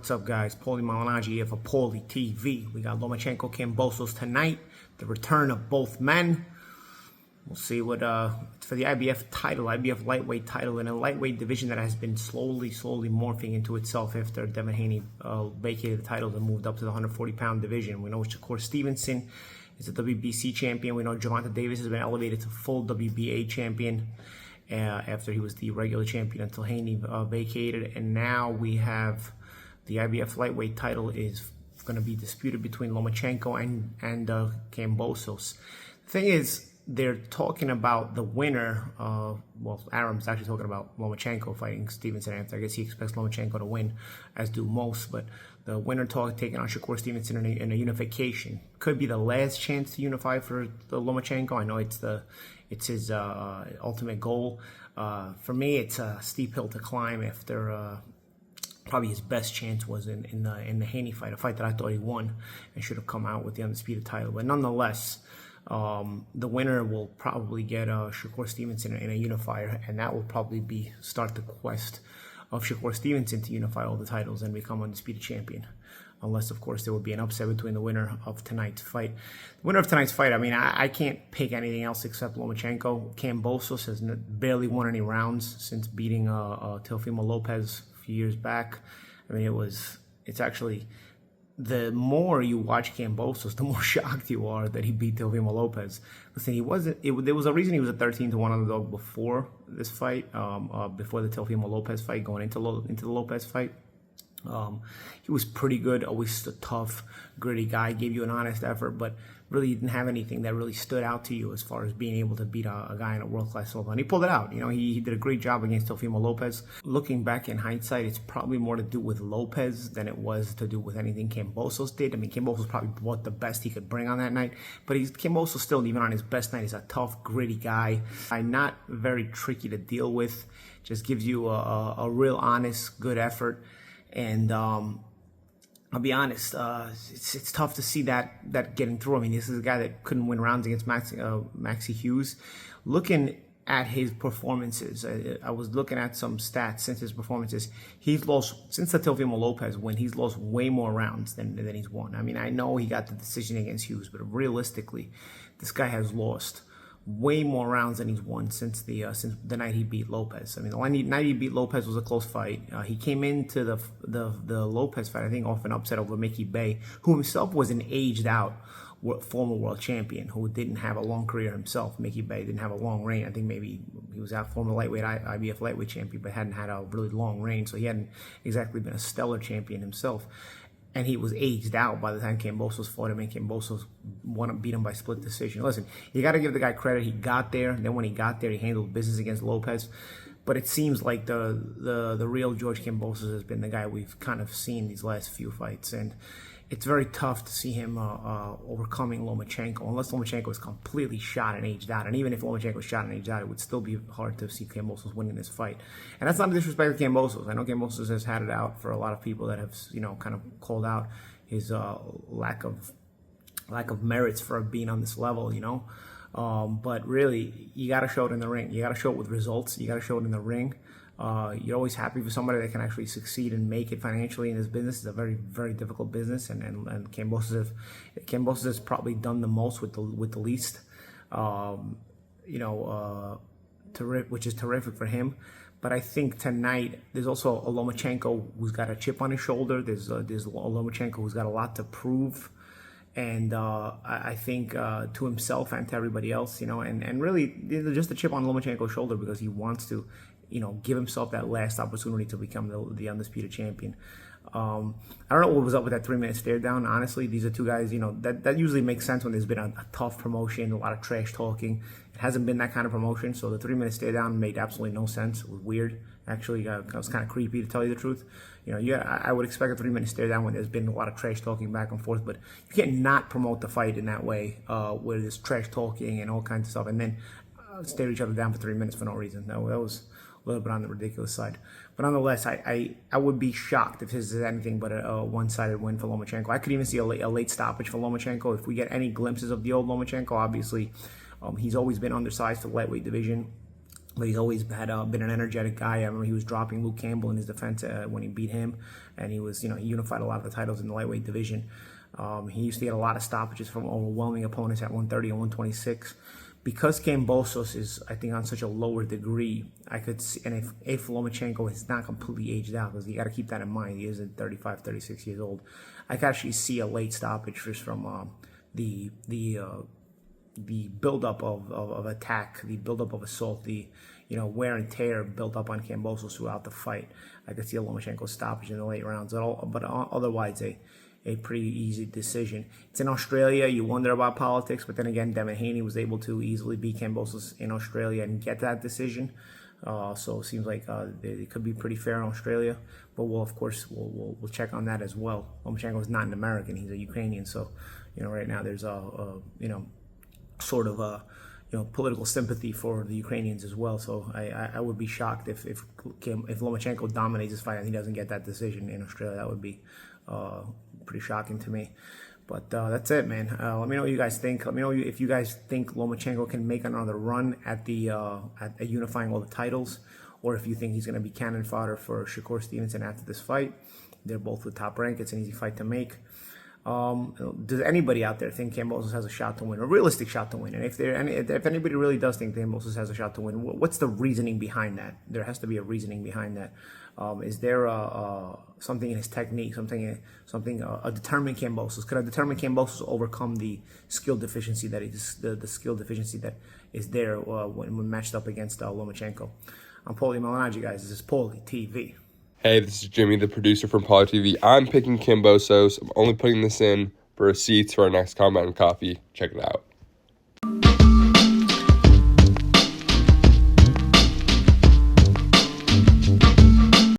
What's up, guys? Paulie here for Paulie TV. We got Lomachenko Kambosos tonight. The return of both men. We'll see what for the IBF title, IBF lightweight title, in a lightweight division that has been slowly morphing into itself after Devin Haney vacated the titles and moved up to the 140-pound division. We know Shakur Stevenson is a WBC champion. We know Gervonta Davis has been elevated to full WBA champion after he was the regular champion until Haney vacated, and now we have the IBF lightweight title is going to be disputed between Lomachenko and Kambosos. The thing is, they're talking about the winner. Well, Arum's actually talking about Lomachenko fighting Stevenson after. I guess he expects Lomachenko to win, as do most. But the winner taking on Shakur Stevenson in a unification could be the last chance to unify for the Lomachenko. I know it's his ultimate goal. For me, it's a steep hill to climb after. Probably his best chance was in the Haney fight, a fight that I thought he won and should have come out with the undisputed title. But nonetheless, the winner will probably get Shakur Stevenson in a unifier, and that will probably start the quest of Shakur Stevenson to unify all the titles and become undisputed champion. Unless, of course, there would be an upset between the winner of tonight's fight. The winner of tonight's fight, I mean, I can't pick anything else except Lomachenko. Kambosos has barely won any rounds since beating Teofimo Lopez a few years back. I mean, it's actually, the more you watch Kambosos, the more shocked you are that he beat Teofimo Lopez. Listen, there was a reason he was a 13-1 underdog before this fight, before the Teofimo Lopez fight, going into the Lopez fight. He was pretty good, always a tough, gritty guy, gave you an honest effort, but really didn't have anything that really stood out to you as far as being able to beat a guy in a world-class level. And he pulled it out. You know, he did a great job against Teofimo Lopez. Looking back in hindsight, it's probably more to do with Lopez than it was to do with anything Kambosos did. I mean, Kambosos probably brought the best he could bring on that night, but Kambosos still, even on his best night, is a tough, gritty guy. Not very tricky to deal with. Just gives you a real honest, good effort. And I'll be honest, it's tough to see that getting through. I mean, this is a guy that couldn't win rounds against Maxie Hughes. Looking at his performances, I was looking at some stats since his performances. He's lost, since the Teofimo Lopez win, he's lost way more rounds than he's won. I mean, I know he got the decision against Hughes, but realistically, this guy has lost way more rounds than he's won since the night he beat Lopez. I mean, the night he beat Lopez was a close fight. He came into the Lopez fight, I think, off an upset over Mickey Bay, who himself was an aged out former world champion who didn't have a long career himself. Mickey Bay didn't have a long reign. I think maybe he was out former lightweight IBF lightweight champion, but hadn't had a really long reign, so he hadn't exactly been a stellar champion himself. And he was aged out by the time Kambosos fought him, and Kambosos beat him by split decision. Listen, you got to give the guy credit. He got there, and then when he got there, he handled business against Lopez. But it seems like the real George Kambosos has been the guy we've kind of seen these last few fights, and it's very tough to see him overcoming Lomachenko, unless Lomachenko is completely shot and aged out. And even if Lomachenko is shot and aged out, it would still be hard to see Kambosos winning this fight. And that's not a disrespect to Kambosos. I know Kambosos has had it out for a lot of people that have, you know, kind of called out his lack of merits for being on this level, you know. But really, you got to show it in the ring. You got to show it with results. You got to show it in the ring. You're always happy for somebody that can actually succeed and make it financially in this business. It's a very, very difficult business, and Kambosos has probably done the most with the least, you know, which is terrific for him. But I think tonight there's also a Lomachenko who's got a chip on his shoulder. There's a Lomachenko who's got a lot to prove. And I think to himself and to everybody else, you know, and really just a chip on Lomachenko's shoulder because he wants to, you know, give himself that last opportunity to become the undisputed champion. I don't know what was up with that 3-minute stare down. Honestly, these are two guys, you know, that usually makes sense when there's been a tough promotion, a lot of trash talking. It hasn't been that kind of promotion, so the 3-minute stare down made absolutely no sense. It was weird. Actually, it was kind of creepy, to tell you the truth. You know, yeah, I would expect a 3-minute stare down when there's been a lot of trash talking back and forth, but you can't not promote the fight in that way, where there's trash talking and all kinds of stuff, and then stare each other down for 3 minutes for no reason. No, that was a little bit on the ridiculous side. But nonetheless, I would be shocked if this is anything but a one-sided win for Lomachenko. I could even see a late stoppage for Lomachenko. If we get any glimpses of the old Lomachenko, obviously, he's always been undersized for the lightweight division. but he's always had been an energetic guy. I remember he was dropping Luke Campbell in his defense when he beat him, and he was, he unified a lot of the titles in the lightweight division. He used to get a lot of stoppages from overwhelming opponents at 130 and 126. Because Kambosos is, I think, on such a lower degree, I could see, and if Lomachenko is not completely aged out, because you got to keep that in mind, he is 35, 36 years old, I could actually see a late stoppage just from the buildup of attack, the buildup of assault, the wear and tear built up on Kambosos throughout the fight. I could see a Lomachenko stoppage in the late rounds, but otherwise a pretty easy decision. It's in Australia. You wonder about politics, but then again, Devin Haney was able to easily beat Kambosos in Australia and get that decision. So it seems like it could be pretty fair in Australia. But we'll check on that as well. Lomachenko is not an American; he's a Ukrainian. So right now there's sort of political sympathy for the Ukrainians as well. So I would be shocked if Lomachenko dominates this fight and he doesn't get that decision in Australia. That would be pretty shocking to me. But that's it, man. Let me know what you guys think. Let me know if you guys think Lomachenko can make another run at unifying all the titles, or if you think he's going to be cannon fodder for Shakur Stevenson after this fight. They're both with Top Rank. It's an easy fight to make. Does anybody out there think Kambosos has a shot to win, a realistic shot to win? And if anybody really does think Kambosos has a shot to win, what's the reasoning behind that? There has to be a reasoning behind that. Is there something in his technique, a determined Kambosos? Could a determined Kambosos overcome the skill deficiency that is there when matched up against Lomachenko? I'm Paulie, guys. This is Paulie TV. Hey, this is Jimmy, the producer from Paulie TV. I'm picking Kambosos. I'm only putting this in for receipts for our next Combat and Coffee. Check it out.